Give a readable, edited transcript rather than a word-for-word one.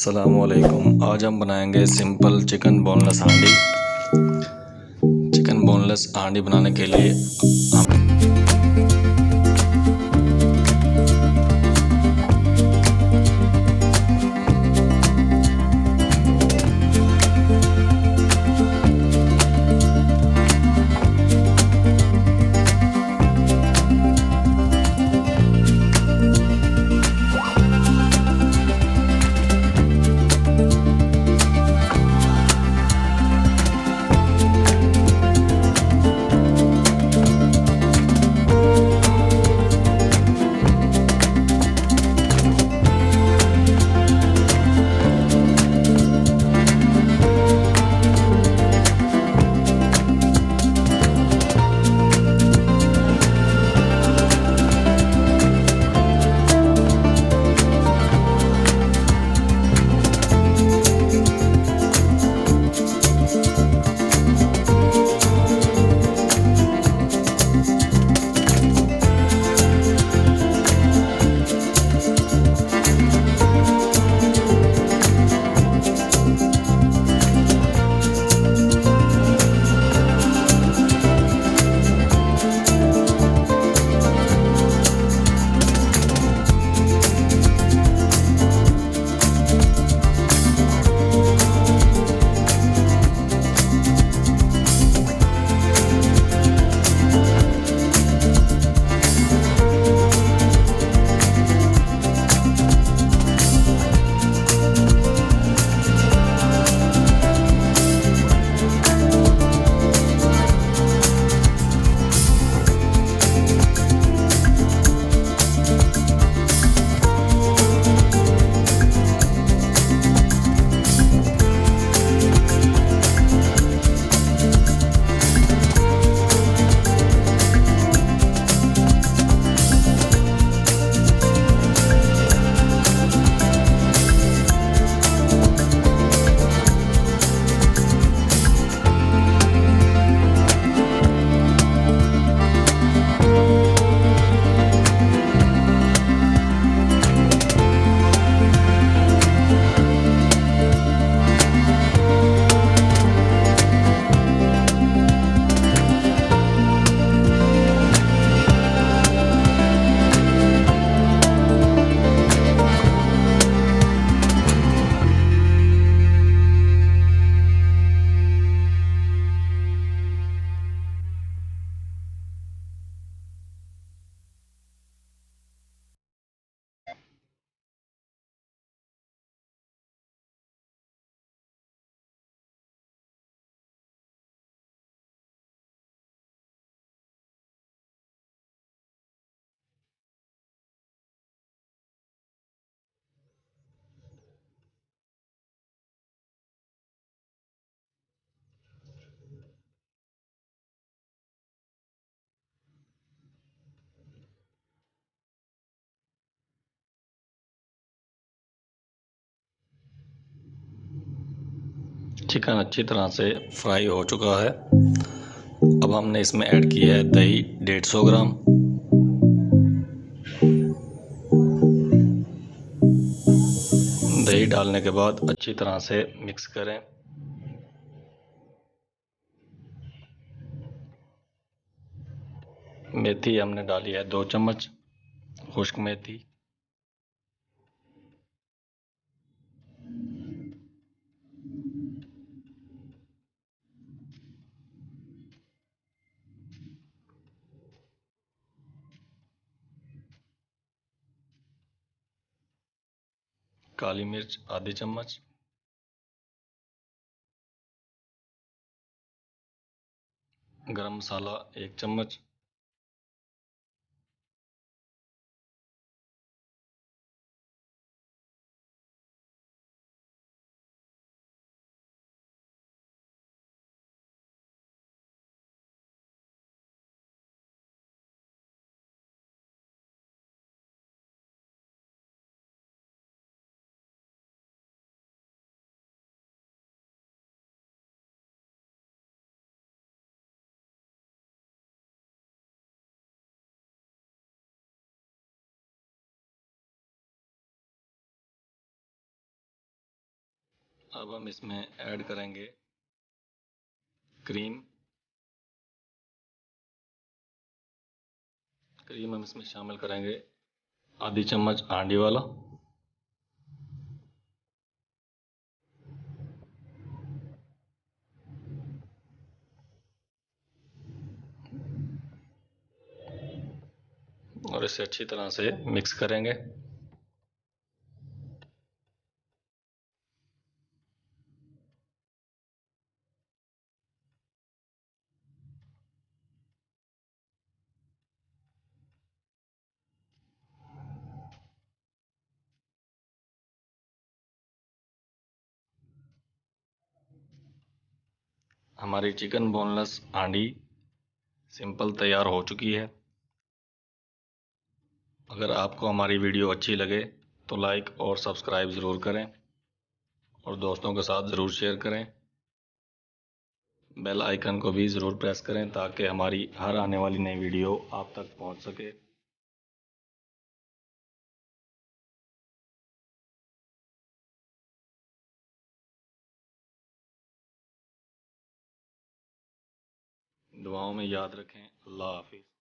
अस्सलामुअलैकुम। आज हम बनाएंगे सिंपल चिकन बोनलेस हांडी। चिकन बोनलेस हांडी बनाने के लिए हम चिकन अच्छी तरह से फ्राई हो चुका है। अब हमने इसमें ऐड किया है दही 150 ग्राम। दही डालने के बाद अच्छी तरह से मिक्स करें। मेथी हमने डाली है 2 चम्मच खुश्क मेथी। काली मिर्च आधी चम्मच। गरम मसाला 1 चम्मच। अब हम इसमें ऐड करेंगे क्रीम। क्रीम हम इसमें शामिल करेंगे आधी चम्मच हांडी वाला। और इसे अच्छी तरह से मिक्स करेंगे। हमारी चिकन बोनलेस हांडी सिंपल तैयार हो चुकी है। अगर आपको हमारी वीडियो अच्छी लगे तो लाइक और सब्सक्राइब ज़रूर करें और दोस्तों के साथ ज़रूर शेयर करें। बेल आइकन को भी ज़रूर प्रेस करें ताकि हमारी हर आने वाली नई वीडियो आप तक पहुंच सके। दुआओं में याद रखें। अल्लाह हाफिज़।